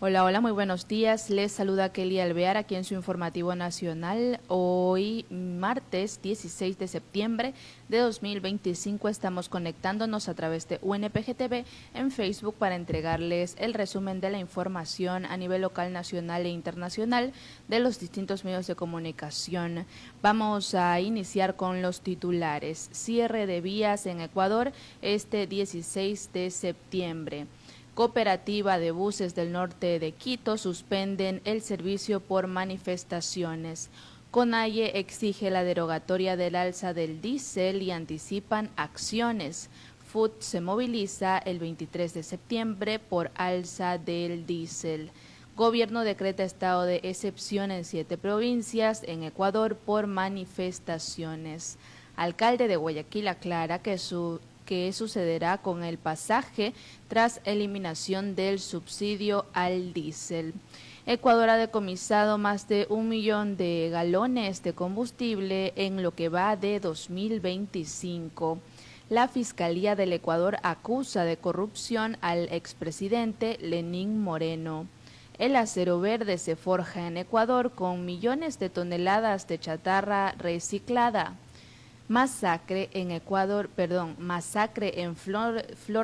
Hola, hola, muy buenos días. Les saluda Kelly Alvear aquí en su informativo nacional. Hoy, martes 16 de septiembre de 2025, estamos conectándonos a través de UNPG TV en Facebook para entregarles el resumen de la información a nivel local, nacional e internacional de los distintos medios de comunicación. Vamos a iniciar con los titulares. Cierre de vías en Ecuador este 16 de septiembre. Cooperativa de buses del norte de Quito suspenden el servicio por manifestaciones. CONAIE exige la derogatoria del alza del diésel y anticipan acciones. FUT se moviliza el 23 de septiembre por alza del diésel. Gobierno decreta estado de excepción en 7 provincias en Ecuador por manifestaciones. Alcalde de Guayaquil aclara que qué sucederá con el pasaje tras eliminación del subsidio al diésel. Ecuador ha decomisado más de 1 millón de galones de combustible en lo que va de 2025. La Fiscalía del Ecuador acusa de corrupción al expresidente Lenín Moreno. El acero verde se forja en Ecuador con millones de toneladas de chatarra reciclada. Masacre en Flor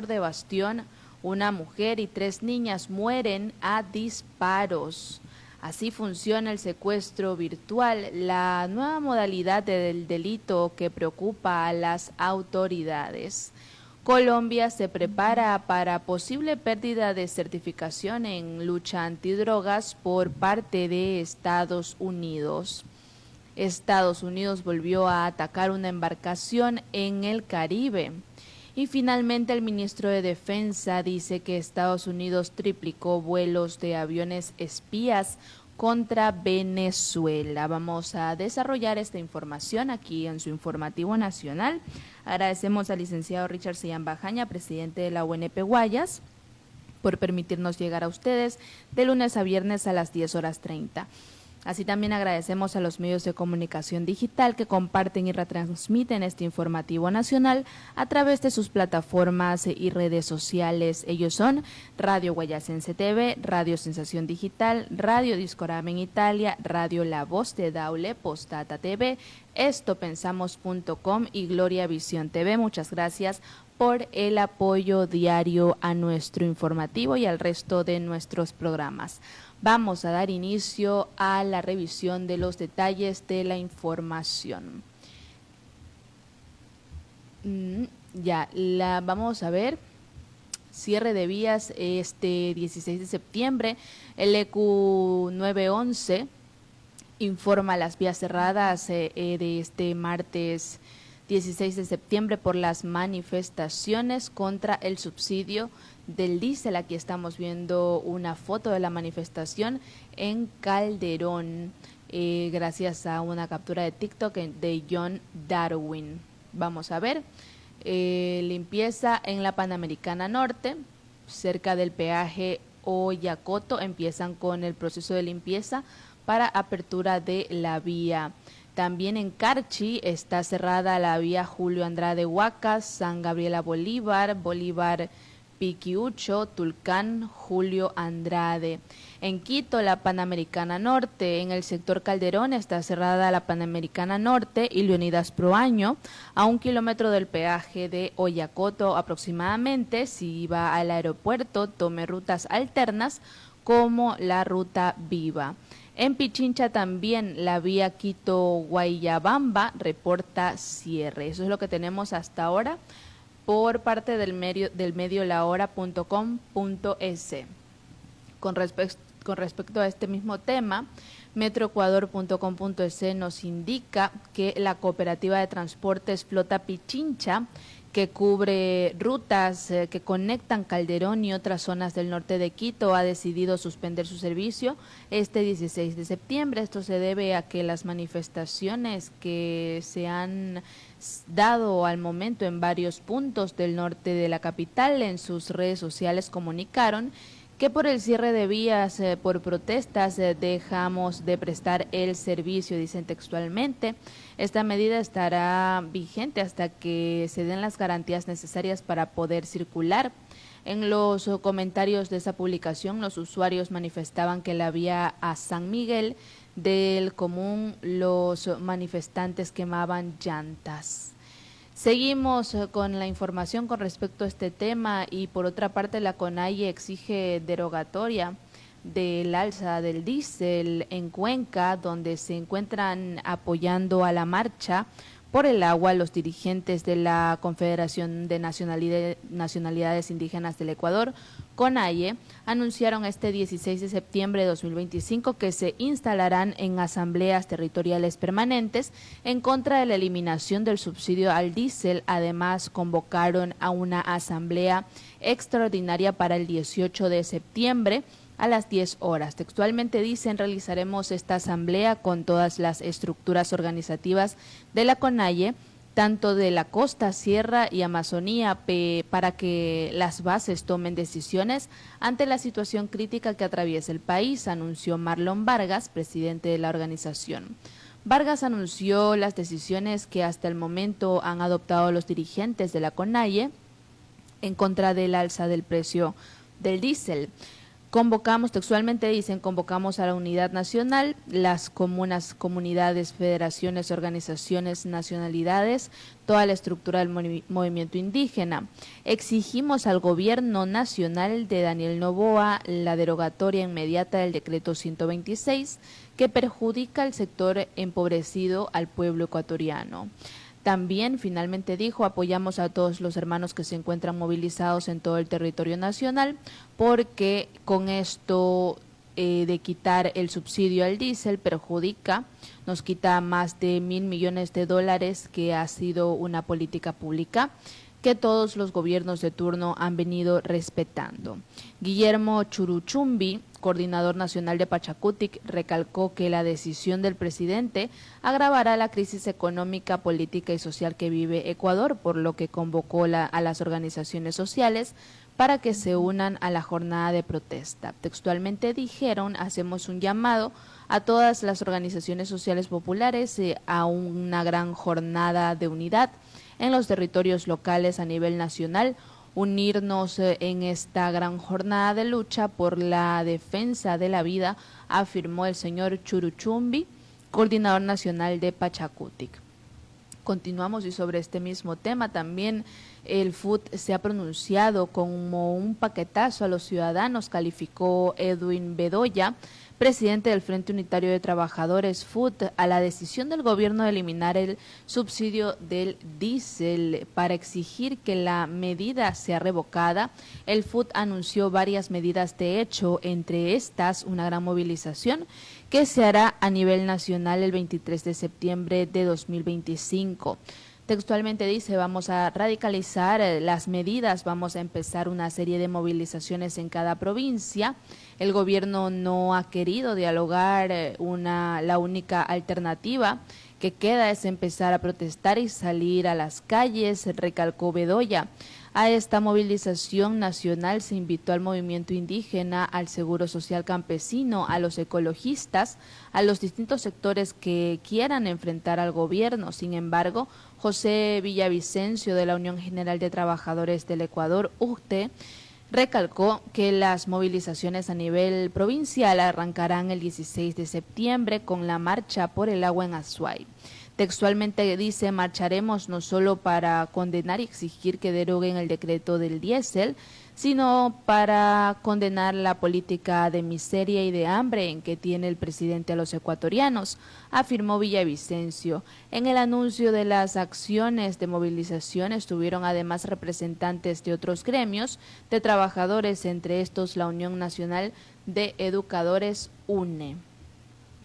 de Bastión, una mujer y 3 niñas mueren a disparos. Así funciona el secuestro virtual, la nueva modalidad del delito que preocupa a las autoridades. Colombia se prepara para posible pérdida de certificación en lucha antidrogas por parte de Estados Unidos. Estados Unidos volvió a atacar una embarcación en el Caribe. Y finalmente el ministro de Defensa dice que Estados Unidos triplicó vuelos de aviones espías contra Venezuela. Vamos a desarrollar esta información aquí en su informativo nacional. Agradecemos al licenciado Richard Sellán Bajaña, presidente de la UNP Guayas, por permitirnos llegar a ustedes de lunes a viernes a las 10:30. Así también agradecemos a los medios de comunicación digital que comparten y retransmiten este informativo nacional a través de sus plataformas y redes sociales. Ellos son Radio Guayasense TV, Radio Sensación Digital, Radio Discorama en Italia, Radio La Voz de Daule, Postdata TV, estopensamos.com y Gloria Visión TV. Muchas gracias por el apoyo diario a nuestro informativo y al resto de nuestros programas. Vamos a dar inicio a la revisión de los detalles de la información. Vamos a ver. Cierre de vías este 16 de septiembre. El EQ 911 informa las vías cerradas de este martes 16 de septiembre por las manifestaciones contra el subsidio del diésel. Aquí estamos viendo una foto de la manifestación en Calderón, gracias a una captura de TikTok de John Darwin. Vamos a ver, limpieza en la Panamericana Norte, cerca del peaje Oyacoto, empiezan con el proceso de limpieza para apertura de la vía. También en Carchi está cerrada la vía Julio Andrade Huacas, San Gabriela Bolívar, Bolívar Piquiucho, Tulcán, Julio Andrade. En Quito, la Panamericana Norte. En el sector Calderón está cerrada la Panamericana Norte y Leonidas Proaño a 1 kilómetro del peaje de Oyacoto aproximadamente. Si va al aeropuerto, tome rutas alternas como la ruta Viva. En Pichincha también la vía Quito-Guayabamba reporta cierre. Eso es lo que tenemos hasta ahora por parte del medio lahora.com.es. Con respecto a este mismo tema, metroecuador.com.es nos indica que la cooperativa de transportes Flota Pichincha, que cubre rutas que conectan Calderón y otras zonas del norte de Quito, ha decidido suspender su servicio este 16 de septiembre. Esto se debe a que las manifestaciones que se han dado al momento en varios puntos del norte de la capital en sus redes sociales comunicaron que por el cierre de vías, por protestas, dejamos de prestar el servicio, dicen textualmente. Esta medida estará vigente hasta que se den las garantías necesarias para poder circular. En los comentarios de esa publicación, los usuarios manifestaban que la vía a San Miguel del Común, los manifestantes quemaban llantas. Seguimos con la información con respecto a este tema y por otra parte la CONAIE exige derogatoria del alza del diésel en Cuenca, donde se encuentran apoyando a la marcha por el agua los dirigentes de la Confederación de Nacionalidades Indígenas del Ecuador, CONAIE, anunciaron este 16 de septiembre de 2025 que se instalarán en asambleas territoriales permanentes en contra de la eliminación del subsidio al diésel. Además, convocaron a una asamblea extraordinaria para el 18 de septiembre a las 10 horas. Textualmente dicen: realizaremos esta asamblea con todas las estructuras organizativas de la CONAIE, tanto de la costa, sierra y Amazonía, para que las bases tomen decisiones ante la situación crítica que atraviesa el país, anunció Marlon Vargas, presidente de la organización. Vargas anunció las decisiones que hasta el momento han adoptado los dirigentes de la CONAIE en contra del alza del precio del diésel. Textualmente dicen, convocamos a la unidad nacional, las comunas, comunidades, federaciones, organizaciones, nacionalidades, toda la estructura del movimiento indígena. Exigimos al gobierno nacional de Daniel Noboa la derogatoria inmediata del decreto 126 que perjudica al sector empobrecido al pueblo ecuatoriano. También, finalmente dijo, apoyamos a todos los hermanos que se encuentran movilizados en todo el territorio nacional, porque con esto de quitar el subsidio al diésel nos quita más de $1.000 millones, que ha sido una política pública que todos los gobiernos de turno han venido respetando. Guillermo Churuchumbi, coordinador nacional de Pachacutic, recalcó que la decisión del presidente agravará la crisis económica, política y social que vive Ecuador, por lo que convocó a las organizaciones sociales para que se unan a la jornada de protesta. Textualmente dijeron: hacemos un llamado a todas las organizaciones sociales populares a una gran jornada de unidad en los territorios locales a nivel nacional, unirnos en esta gran jornada de lucha por la defensa de la vida, afirmó el señor Churuchumbi, coordinador nacional de Pachacutic. Continuamos y sobre este mismo tema también el FUT se ha pronunciado como un paquetazo a los ciudadanos, calificó Edwin Bedoya, presidente del Frente Unitario de Trabajadores FUT, a la decisión del gobierno de eliminar el subsidio del diésel. Para exigir que la medida sea revocada, el FUT anunció varias medidas de hecho, entre estas una gran movilización que se hará a nivel nacional el 23 de septiembre de 2025. Textualmente dice: vamos a radicalizar las medidas, vamos a empezar una serie de movilizaciones en cada provincia. El gobierno no ha querido dialogar, la única alternativa que queda es empezar a protestar y salir a las calles, recalcó Bedoya. A esta movilización nacional se invitó al movimiento indígena, al Seguro Social Campesino, a los ecologistas, a los distintos sectores que quieran enfrentar al gobierno. Sin embargo, José Villavicencio, de la Unión General de Trabajadores del Ecuador, UGT, recalcó que las movilizaciones a nivel provincial arrancarán el 16 de septiembre con la marcha por el agua en Azuay. Textualmente dice: marcharemos no solo para condenar y exigir que deroguen el decreto del diésel, sino para condenar la política de miseria y de hambre en que tiene el presidente a los ecuatorianos, afirmó Villavicencio. En el anuncio de las acciones de movilización estuvieron además representantes de otros gremios de trabajadores, entre estos la Unión Nacional de Educadores UNE.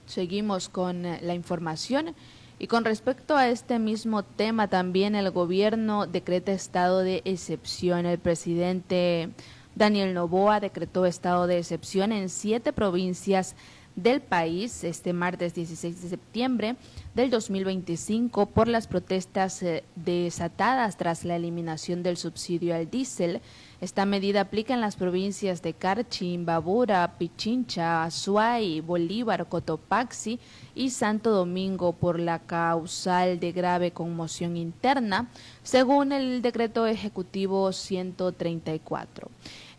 Seguimos con la información. Y con respecto a este mismo tema, también el gobierno decreta estado de excepción. El presidente Daniel Noboa decretó estado de excepción en 7 provincias del país este martes 16 de septiembre del 2025 por las protestas desatadas tras la eliminación del subsidio al diésel. Esta medida aplica en las provincias de Carchi, Imbabura, Pichincha, Azuay, Bolívar, Cotopaxi y Santo Domingo por la causal de grave conmoción interna, según el decreto ejecutivo 134.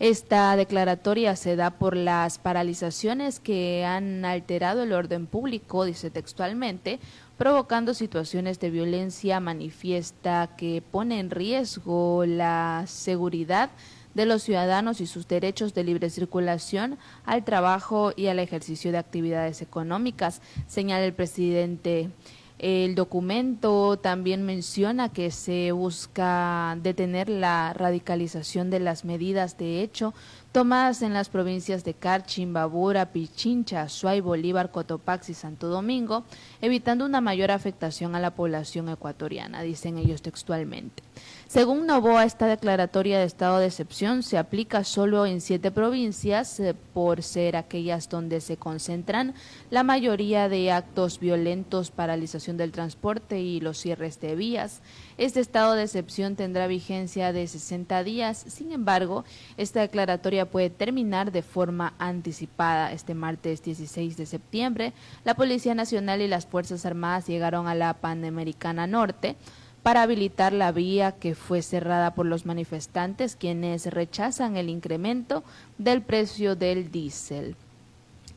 Esta declaratoria se da por las paralizaciones que han alterado el orden público, dice textualmente, provocando situaciones de violencia manifiesta que pone en riesgo la seguridad de los ciudadanos y sus derechos de libre circulación al trabajo y al ejercicio de actividades económicas, señala el presidente. El documento también menciona que se busca detener la radicalización de las medidas de hecho tomadas en las provincias de Carchi, Imbabura, Pichincha, Azuay, Bolívar, Cotopaxi y Santo Domingo, evitando una mayor afectación a la población ecuatoriana, dicen ellos textualmente. Según Novoa, esta declaratoria de estado de excepción se aplica solo en 7 provincias, por ser aquellas donde se concentran la mayoría de actos violentos, paralización del transporte y los cierres de vías. Este estado de excepción tendrá vigencia de 60 días, sin embargo, esta declaratoria puede terminar de forma anticipada. Este martes 16 de septiembre, la Policía Nacional y las Fuerzas Armadas llegaron a la Panamericana Norte para habilitar la vía que fue cerrada por los manifestantes, quienes rechazan el incremento del precio del diésel.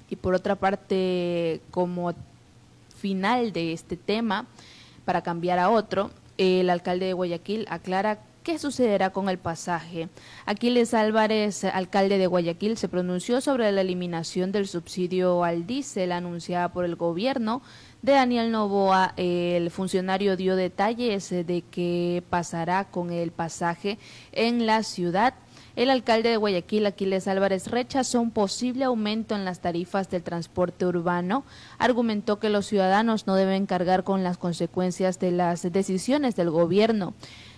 Y por otra parte, como final de este tema, para cambiar a otro, el alcalde de Guayaquil aclara qué sucederá con el pasaje. Aquiles Álvarez, alcalde de Guayaquil, se pronunció sobre la eliminación del subsidio al diésel anunciada por el gobierno de Daniel Noboa. El funcionario dio detalles de qué pasará con el pasaje en la ciudad. El alcalde de Guayaquil, Aquiles Álvarez, rechazó un posible aumento en las tarifas del transporte urbano. Argumentó que los ciudadanos no deben cargar con las consecuencias de las decisiones del gobierno.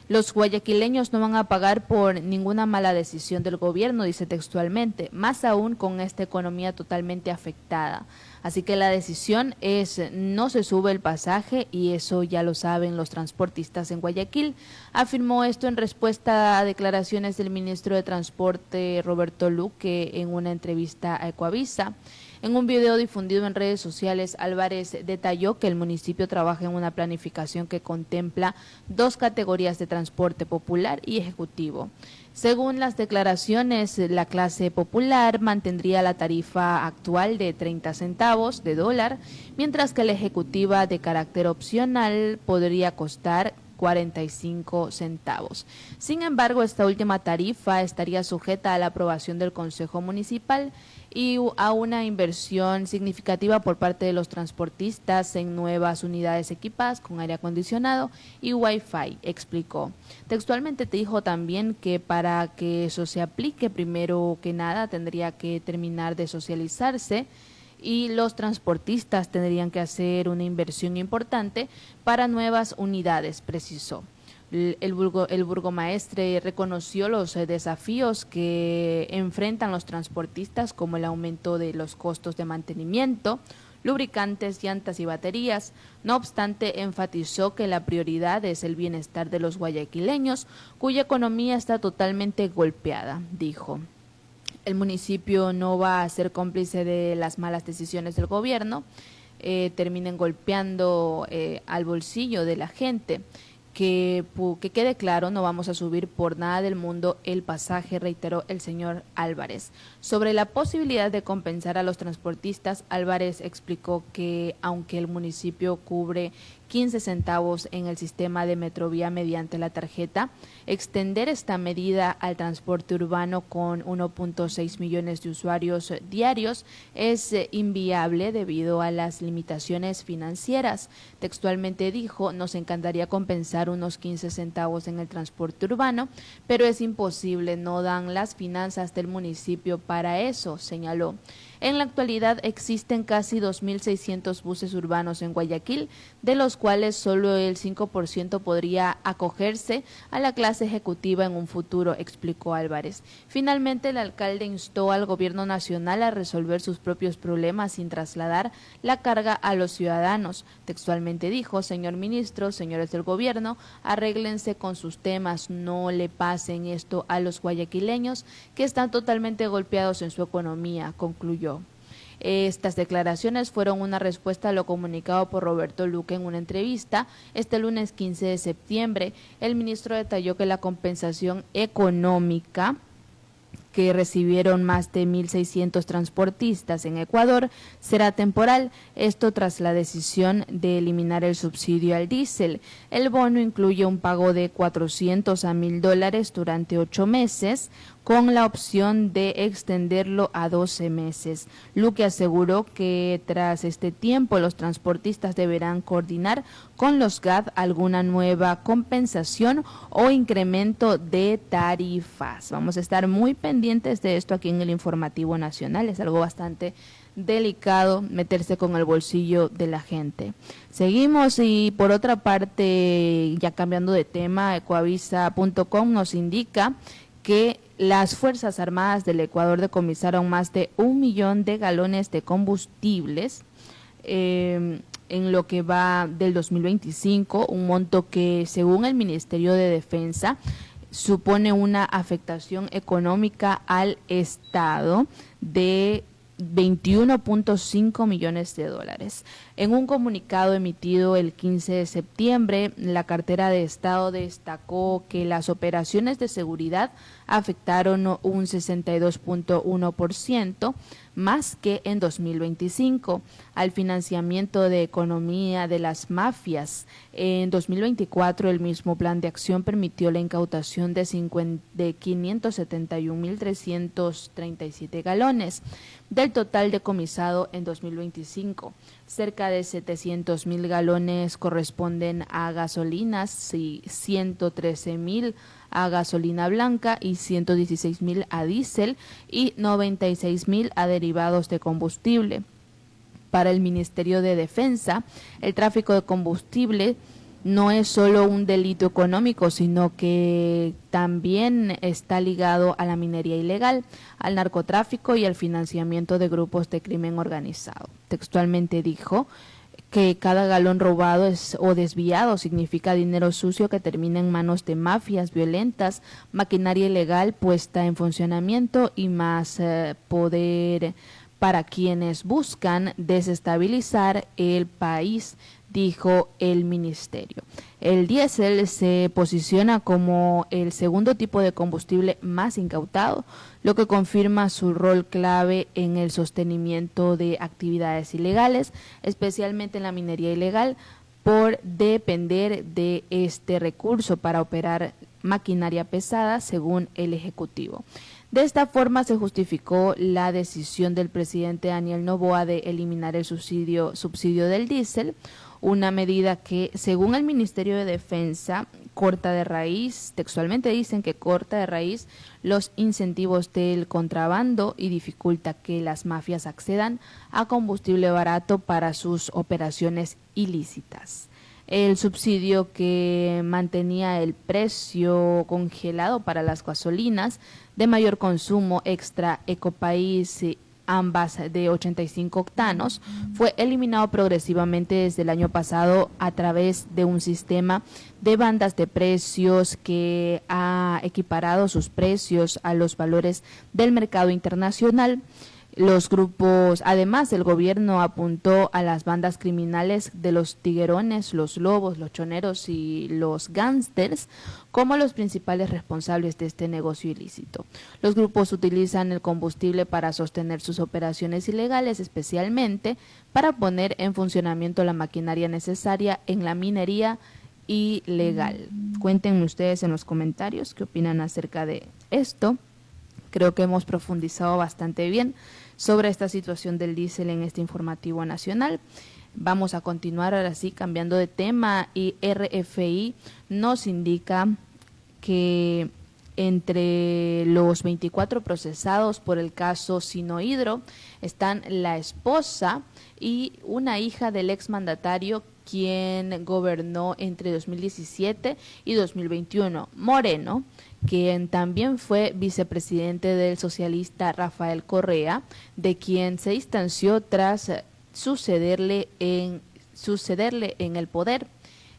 Los guayaquileños no van a pagar por ninguna mala decisión del gobierno, dice textualmente, más aún con esta economía totalmente afectada. Así que la decisión es no se sube el pasaje y eso ya lo saben los transportistas en Guayaquil. Afirmó esto en respuesta a declaraciones del ministro de Transporte Roberto Luque en una entrevista a Ecuavisa. En un video difundido en redes sociales, Álvarez detalló que el municipio trabaja en una planificación que contempla 2 categorías de transporte popular y ejecutivo. Según las declaraciones, la clase popular mantendría la tarifa actual de 30 centavos de dólar, mientras que la ejecutiva de carácter opcional podría costar 45 centavos. Sin embargo, esta última tarifa estaría sujeta a la aprobación del Consejo Municipal y a una inversión significativa por parte de los transportistas en nuevas unidades equipadas con aire acondicionado y Wi-Fi, explicó. Textualmente te dijo también que para que eso se aplique, primero que nada tendría que terminar de socializarse y los transportistas tendrían que hacer una inversión importante para nuevas unidades, precisó. El burgomaestre reconoció los desafíos que enfrentan los transportistas, como el aumento de los costos de mantenimiento, lubricantes, llantas y baterías. No obstante, enfatizó que la prioridad es el bienestar de los guayaquileños, cuya economía está totalmente golpeada, dijo. El municipio no va a ser cómplice de las malas decisiones del gobierno, terminen golpeando al bolsillo de la gente. Que quede claro, no vamos a subir por nada del mundo el pasaje, reiteró el señor Álvarez. Sobre la posibilidad de compensar a los transportistas, Álvarez explicó que aunque el municipio cubre 15 centavos en el sistema de Metrovía mediante la tarjeta, extender esta medida al transporte urbano con 1.6 millones de usuarios diarios es inviable debido a las limitaciones financieras. Textualmente dijo, nos encantaría compensar unos 15 centavos en el transporte urbano, pero es imposible, no dan las finanzas del municipio para eso, señaló. En la actualidad existen casi 2.600 buses urbanos en Guayaquil, de los cuales solo el 5% podría acogerse a la clase ejecutiva en un futuro, explicó Álvarez. Finalmente, el alcalde instó al gobierno nacional a resolver sus propios problemas sin trasladar la carga a los ciudadanos. Textualmente dijo: señor ministro, señores del gobierno, arréglense con sus temas, no le pasen esto a los guayaquileños que están totalmente golpeados en su economía, concluyó. Estas declaraciones fueron una respuesta a lo comunicado por Roberto Luque en una entrevista este lunes 15 de septiembre. El ministro detalló que la compensación económica que recibieron más de 1.600 transportistas en Ecuador será temporal, esto tras la decisión de eliminar el subsidio al diésel. El bono incluye un pago de $400 a $1.000 durante 8 meses, con la opción de extenderlo a 12 meses. Luque aseguró que tras este tiempo los transportistas deberán coordinar con los GAD alguna nueva compensación o incremento de tarifas. Vamos a estar muy pendientes de esto aquí en el Informativo Nacional, es algo bastante delicado meterse con el bolsillo de la gente. Seguimos y por otra parte, ya cambiando de tema, ecoavisa.com nos indica que las Fuerzas Armadas del Ecuador decomisaron más de 1 millón de galones de combustibles en lo que va del 2025, un monto que, según el Ministerio de Defensa, supone una afectación económica al Estado de 21.5 millones de dólares. En un comunicado emitido el 15 de septiembre, la cartera de Estado destacó que las operaciones de seguridad afectaron un 62.1% más que en 2025 al financiamiento de economía de las mafias. En 2024 el mismo plan de acción permitió la incautación de 571.337 galones. Del total decomisado en 2025, cerca de 700.000 galones corresponden a gasolinas y 113.000 a gasolina blanca y 116.000 a diésel y 96.000 a derivados de combustible. Para el Ministerio de Defensa, el tráfico de combustible no es solo un delito económico, sino que también está ligado a la minería ilegal, al narcotráfico y al financiamiento de grupos de crimen organizado. Textualmente dijo que cada galón robado o desviado significa dinero sucio que termina en manos de mafias violentas, maquinaria ilegal puesta en funcionamiento y más poder para quienes buscan desestabilizar el país, dijo el ministerio. El diésel se posiciona como el segundo tipo de combustible más incautado, lo que confirma su rol clave en el sostenimiento de actividades ilegales, especialmente en la minería ilegal, por depender de este recurso para operar maquinaria pesada, según el Ejecutivo. De esta forma se justificó la decisión del presidente Daniel Noboa de eliminar el subsidio del diésel, una medida que, según el Ministerio de Defensa, corta de raíz, textualmente dicen que corta de raíz los incentivos del contrabando y dificulta que las mafias accedan a combustible barato para sus operaciones ilícitas. El subsidio que mantenía el precio congelado para las gasolinas de mayor consumo extra Ecopaís, ambas de 85 octanos, fue eliminado progresivamente desde el año pasado a través de un sistema de bandas de precios que ha equiparado sus precios a los valores del mercado internacional. Los grupos, además, el gobierno apuntó a las bandas criminales de los tiguerones, los lobos, los choneros y los gángsters como los principales responsables de este negocio ilícito. Los grupos utilizan el combustible para sostener sus operaciones ilegales, especialmente para poner en funcionamiento la maquinaria necesaria en la minería ilegal. Cuéntenme ustedes en los comentarios qué opinan acerca de esto. Creo que hemos profundizado bastante bien sobre esta situación del diésel en este informativo nacional. Vamos a continuar ahora sí cambiando de tema, y RFI nos indica que Entre los 24 procesados por el caso Sinohydro están la esposa y una hija del exmandatario quien gobernó entre 2017 y 2021, Moreno, quien también fue vicepresidente del socialista Rafael Correa, de quien se distanció tras sucederle en el poder.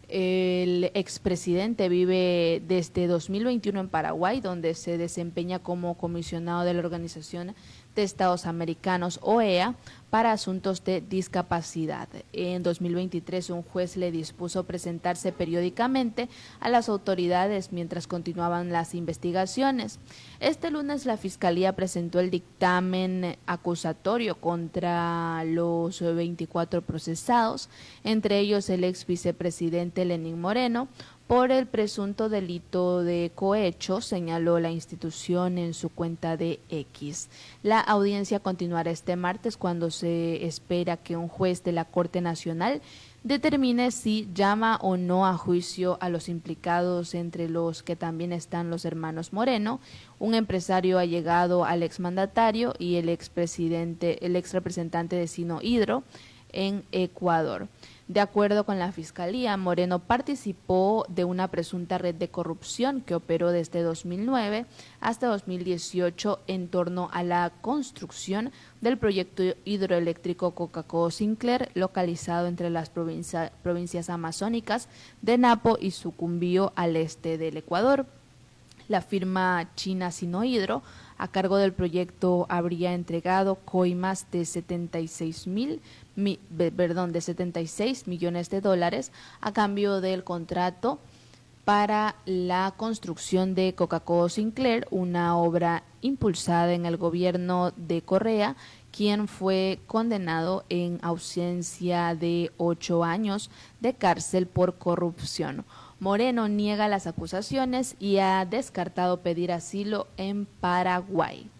El expresidente vive desde 2021 en Paraguay, donde se desempeña como comisionado de la Organización de Estados Americanos, OEA, para asuntos de discapacidad. En 2023, un juez le dispuso presentarse periódicamente a las autoridades mientras continuaban las investigaciones. Este lunes, la Fiscalía presentó el dictamen acusatorio contra los 24 procesados, entre ellos el ex vicepresidente Lenín Moreno, por el presunto delito de cohecho, señaló la institución en su cuenta de X. La audiencia continuará este martes, cuando se espera que un juez de la Corte Nacional determine si llama o no a juicio a los implicados, entre los que también están los hermanos Moreno, un empresario allegado al exmandatario y el ex representante de Sinohydro en Ecuador. De acuerdo con la Fiscalía, Moreno participó de una presunta red de corrupción que operó desde 2009 hasta 2018 en torno a la construcción del proyecto hidroeléctrico Cocacodo-Sinclair, localizado entre las provincias amazónicas de Napo y Sucumbío, al este del Ecuador. La firma china Sinohydro, a cargo del proyecto, habría entregado coimas de 76 millones de dólares a cambio del contrato para la construcción de Cocacodo-Sinclair, una obra impulsada en el gobierno de Correa, quien fue condenado en ausencia de 8 años de cárcel por corrupción. Moreno niega las acusaciones y ha descartado pedir asilo en Paraguay.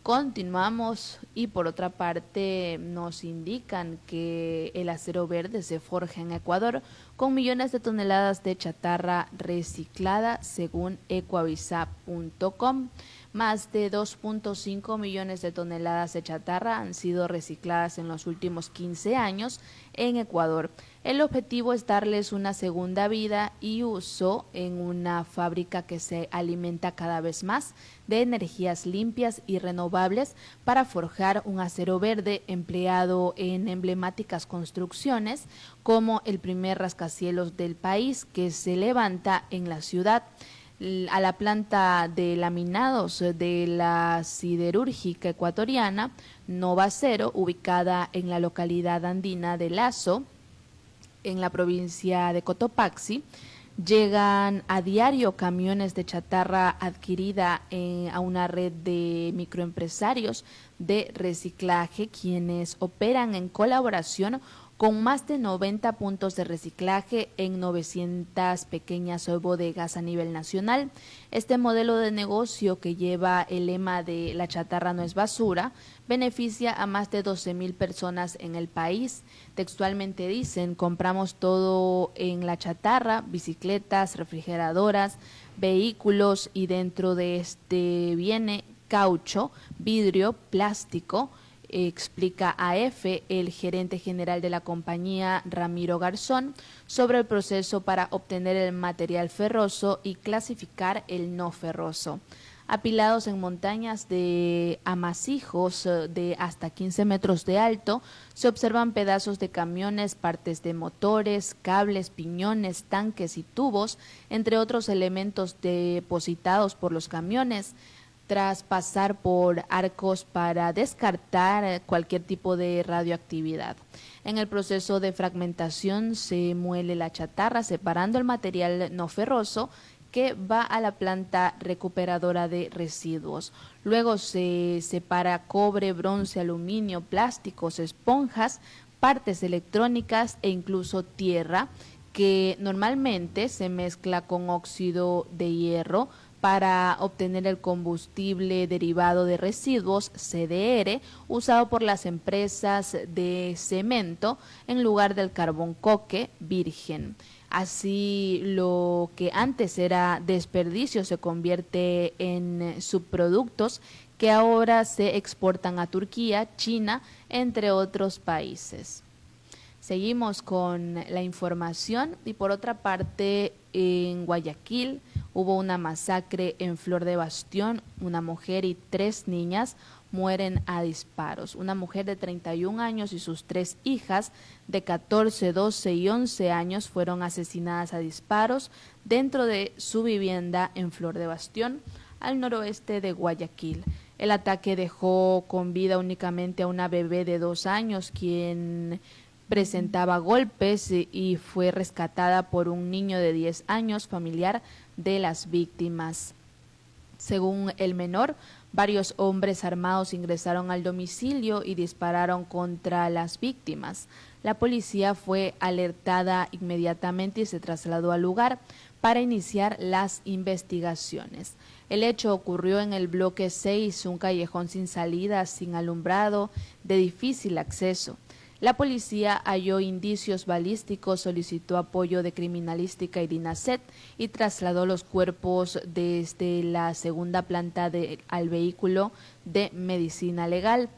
Continuamos, y por otra parte nos indican que el acero verde se forja en Ecuador con millones de toneladas de chatarra reciclada, según ecuavisa.com. Más de 2.5 millones de toneladas de chatarra han sido recicladas en los últimos 15 años en Ecuador. El objetivo es darles una segunda vida y uso en una fábrica que se alimenta cada vez más de energías limpias y renovables para forjar un acero verde empleado en emblemáticas construcciones, como el primer rascacielos del país, que se levanta en la ciudad. A la planta de laminados de la siderúrgica ecuatoriana Novacero, ubicada en la localidad andina de Lazo, en la provincia de Cotopaxi, llegan a diario camiones de chatarra adquirida a una red de microempresarios de reciclaje, quienes operan en colaboración con más de 90 puntos de reciclaje en 900 pequeñas bodegas a nivel nacional. Este modelo de negocio, que lleva el lema de "la chatarra no es basura", beneficia a más de 12,000 personas en el país. Textualmente dicen: compramos todo en la chatarra, bicicletas, refrigeradoras, vehículos, y dentro de este viene caucho, vidrio, plástico, explica a EFE el gerente general de la compañía, Ramiro Garzón, sobre el proceso para obtener el material ferroso y clasificar el no ferroso. Apilados en montañas de amasijos de hasta 15 metros de alto, se observan pedazos de camiones, partes de motores, cables, piñones, tanques y tubos, entre otros elementos depositados por los camiones, tras pasar por arcos para descartar cualquier tipo de radioactividad. En el proceso de fragmentación se muele la chatarra, separando el material no ferroso, que va a la planta recuperadora de residuos. Luego se separa cobre, bronce, aluminio, plásticos, esponjas, partes electrónicas e incluso tierra, que normalmente se mezcla con óxido de hierro para obtener el combustible derivado de residuos, CDR, usado por las empresas de cemento en lugar del carbón coque virgen. Así, lo que antes era desperdicio se convierte en subproductos que ahora se exportan a Turquía, China, entre otros países. Seguimos con la información y por otra parte en Guayaquil hubo una masacre en Flor de Bastión. Una mujer y 3 niñas mueren a disparos. Una mujer de 31 años y sus 3 hijas de 14, 12 y 11 años fueron asesinadas a disparos dentro de su vivienda en Flor de Bastión, al noroeste de Guayaquil. El ataque dejó con vida únicamente a una bebé de 2 años, quien presentaba golpes y fue rescatada por un niño de 10 años, familiar de las víctimas. Según el menor, varios hombres armados ingresaron al domicilio y dispararon contra las víctimas. La policía fue alertada inmediatamente y se trasladó al lugar para iniciar las investigaciones. El hecho ocurrió en el bloque 6, un callejón sin salida, sin alumbrado, de difícil acceso. La policía halló indicios balísticos, solicitó apoyo de criminalística y DINASET y trasladó los cuerpos desde la segunda planta al vehículo de medicina legal.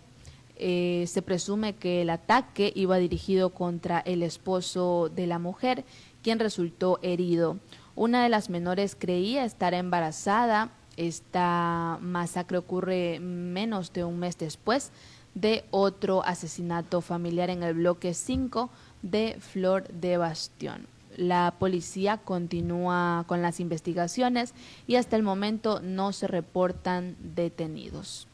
Se presume que el ataque iba dirigido contra el esposo de la mujer, quien resultó herido. Una de las menores creía estar embarazada. Esta masacre ocurre menos de un mes después de otro asesinato familiar en el bloque 5 de Flor de Bastión. La policía continúa con las investigaciones y hasta el momento no se reportan detenidos.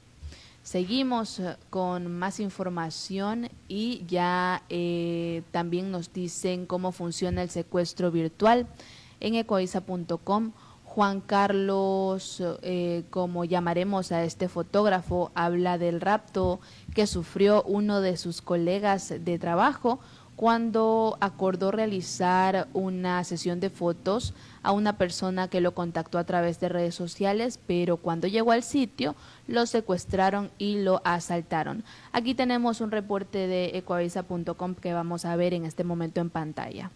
Seguimos con más información y ya también nos dicen cómo funciona el secuestro virtual en ecoavisa.com. Juan Carlos, como llamaremos a este fotógrafo, habla del rapto que sufrió uno de sus colegas de trabajo cuando acordó realizar una sesión de fotos a una persona que lo contactó a través de redes sociales, pero cuando llegó al sitio lo secuestraron y lo asaltaron. Aquí tenemos un reporte de ecoavisa.com que vamos a ver en este momento en pantalla.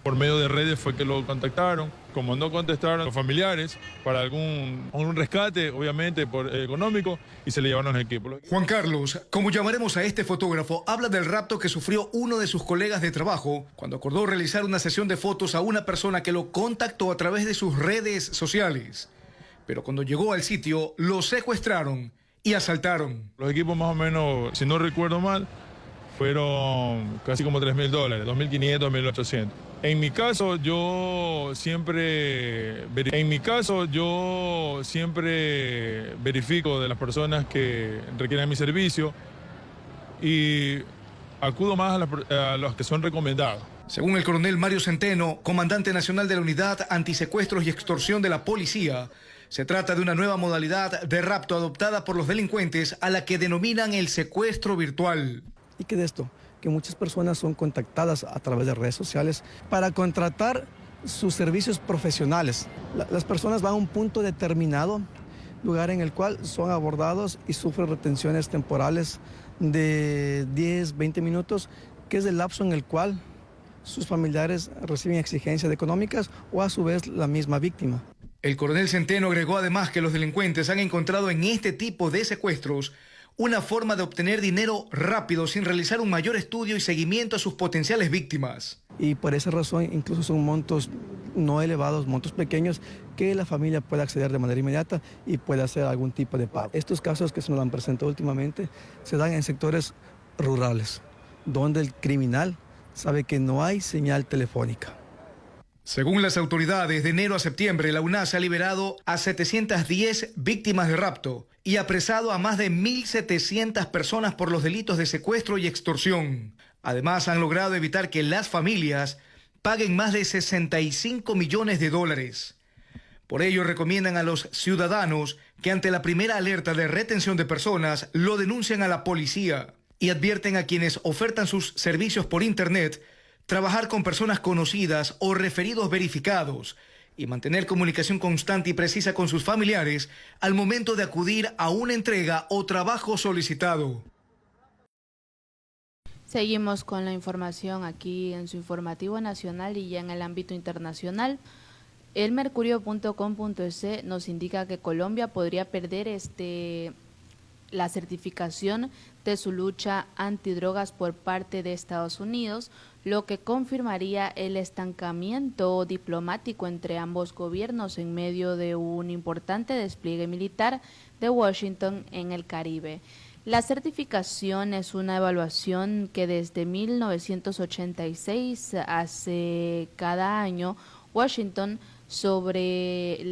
Por medio de redes fue que lo contactaron. Como no contestaron los familiares para un rescate, obviamente económico, y se le llevaron los equipos. Juan Carlos, como llamaremos a este fotógrafo, habla del rapto que sufrió uno de sus colegas de trabajo cuando acordó realizar una sesión de fotos a una persona que lo contactó a través de sus redes sociales. Pero cuando llegó al sitio, lo secuestraron y asaltaron. Los equipos más o menos, si no recuerdo mal, fueron casi como $3.000, 2.500, 2.800. En mi caso, yo siempre verifico de las personas que requieren mi servicio y acudo más a los que son recomendados. Según el coronel Mario Centeno, comandante nacional de la Unidad Antisecuestros y Extorsión de la Policía, se trata de una nueva modalidad de rapto adoptada por los delincuentes a la que denominan el secuestro virtual. ¿Y qué de esto? Que muchas personas son contactadas a través de redes sociales para contratar sus servicios profesionales. Las personas van a un punto determinado, lugar en el cual son abordados y sufren retenciones temporales de 10, 20 minutos, que es el lapso en el cual sus familiares reciben exigencias económicas o a su vez la misma víctima. El coronel Centeno agregó además que los delincuentes han encontrado en este tipo de secuestros una forma de obtener dinero rápido sin realizar un mayor estudio y seguimiento a sus potenciales víctimas. Y por esa razón incluso son montos no elevados, montos pequeños que la familia puede acceder de manera inmediata y puede hacer algún tipo de pago. Estos casos que se nos han presentado últimamente se dan en sectores rurales, donde el criminal sabe que no hay señal telefónica. Según las autoridades, de enero a septiembre, la UNAS ha liberado a 710 víctimas de rapto y apresado a más de 1.700 personas por los delitos de secuestro y extorsión. Además, han logrado evitar que las familias paguen más de $65 millones. Por ello, recomiendan a los ciudadanos que ante la primera alerta de retención de personas, lo denuncien a la policía y advierten a quienes ofertan sus servicios por Internet trabajar con personas conocidas o referidos verificados y mantener comunicación constante y precisa con sus familiares al momento de acudir a una entrega o trabajo solicitado. Seguimos con la información aquí en su informativo nacional y ya en el ámbito internacional. El Mercurio.com.es nos indica que Colombia podría perder la certificación de su lucha antidrogas por parte de Estados Unidos, lo que confirmaría el estancamiento diplomático entre ambos gobiernos en medio de un importante despliegue militar de Washington en el Caribe. La certificación es una evaluación que desde 1986 hace cada año Washington sobre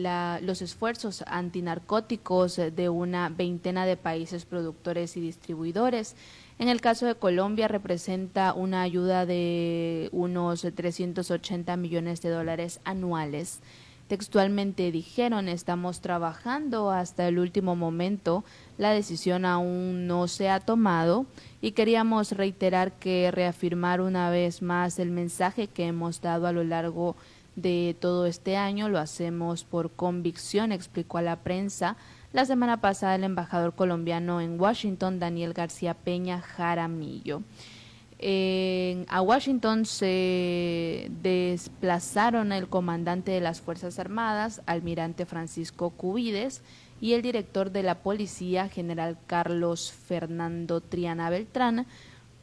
los esfuerzos antinarcóticos de una veintena de países productores y distribuidores. En el caso de Colombia representa una ayuda de unos 380 millones de dólares anuales. Textualmente dijeron, estamos trabajando hasta el último momento, la decisión aún no se ha tomado y queríamos reiterar que reafirmar una vez más el mensaje que hemos dado a lo largo de todo este año, lo hacemos por convicción, explicó a la prensa la semana pasada el embajador colombiano en Washington, Daniel García Peña Jaramillo. A Washington se desplazaron el comandante de las Fuerzas Armadas, almirante Francisco Cubides, y el director de la policía, general Carlos Fernando Triana Beltrán,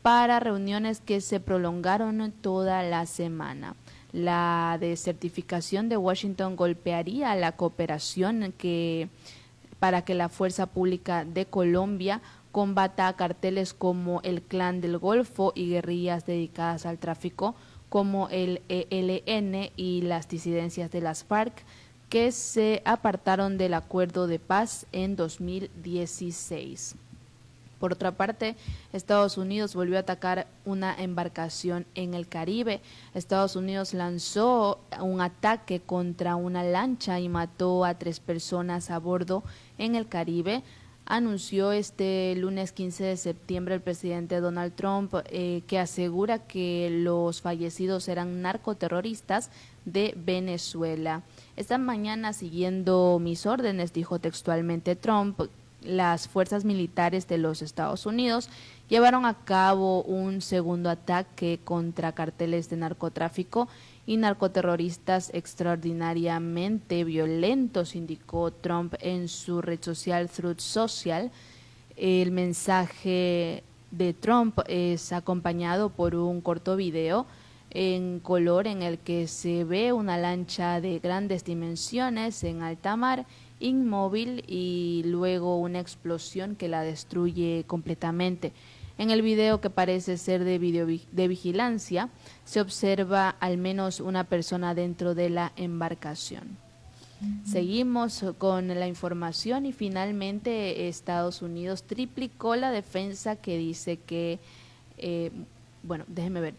para reuniones que se prolongaron toda la semana. La desertificación de Washington golpearía la cooperación para que la Fuerza Pública de Colombia combata a carteles como el Clan del Golfo y guerrillas dedicadas al tráfico como el ELN y las disidencias de las FARC, que se apartaron del acuerdo de paz en 2016. Por otra parte, Estados Unidos volvió a atacar una embarcación en el Caribe. Estados Unidos lanzó un ataque contra una lancha y mató a 3 personas a bordo en el Caribe. Anunció este lunes 15 de septiembre el presidente Donald Trump que asegura que los fallecidos eran narcoterroristas de Venezuela. Esta mañana, siguiendo mis órdenes, dijo textualmente Trump, las fuerzas militares de los Estados Unidos llevaron a cabo un segundo ataque contra carteles de narcotráfico y narcoterroristas extraordinariamente violentos, indicó Trump en su red social Truth Social. El mensaje de Trump es acompañado por un corto video en color en el que se ve una lancha de grandes dimensiones en alta mar, inmóvil, y luego una explosión que la destruye completamente. En el video, que parece ser de vigilancia, se observa al menos una persona dentro de la embarcación. Seguimos con la información y finalmente Estados Unidos triplicó la defensa que dice que,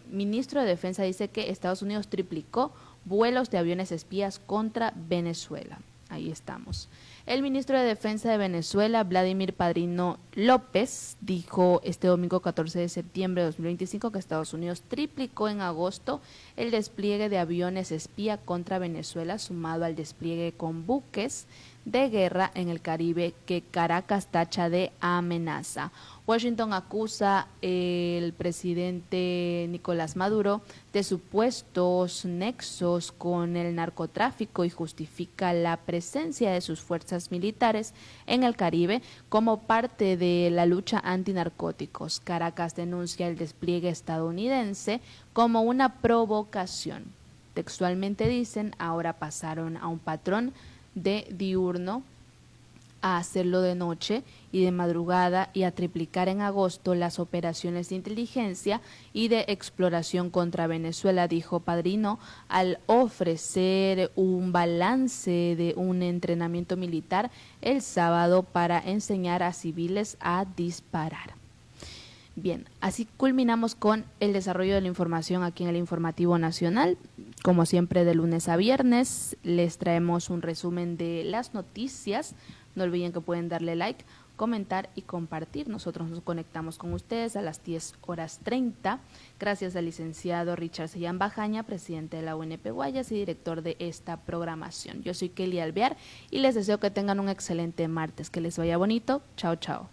ministro de Defensa dice que Estados Unidos triplicó vuelos de aviones espías contra Venezuela. Ahí estamos. El ministro de Defensa de Venezuela, Vladimir Padrino López, dijo este domingo 14 de septiembre de 2025 que Estados Unidos triplicó en agosto el despliegue de aviones espía contra Venezuela, sumado al despliegue con buques de guerra en el Caribe que Caracas tacha de amenaza. Washington acusa al presidente Nicolás Maduro de supuestos nexos con el narcotráfico y justifica la presencia de sus fuerzas militares en el Caribe como parte de la lucha antinarcóticos. Caracas denuncia el despliegue estadounidense como una provocación. Textualmente dicen, ahora pasaron a un patrón de diurno a hacerlo de noche y de madrugada y a triplicar en agosto las operaciones de inteligencia y de exploración contra Venezuela, dijo Padrino, al ofrecer un balance de un entrenamiento militar el sábado para enseñar a civiles a disparar. Bien, así culminamos con el desarrollo de la información aquí en el Informativo Nacional. Como siempre, de lunes a viernes les traemos un resumen de las noticias. No olviden que pueden darle like, comentar y compartir. Nosotros nos conectamos con ustedes a las 10:30. Gracias al licenciado Richard Sellán Bajaña, presidente de la UNP Guayas y director de esta programación. Yo soy Kelly Alvear y les deseo que tengan un excelente martes. Que les vaya bonito. Chao, chao.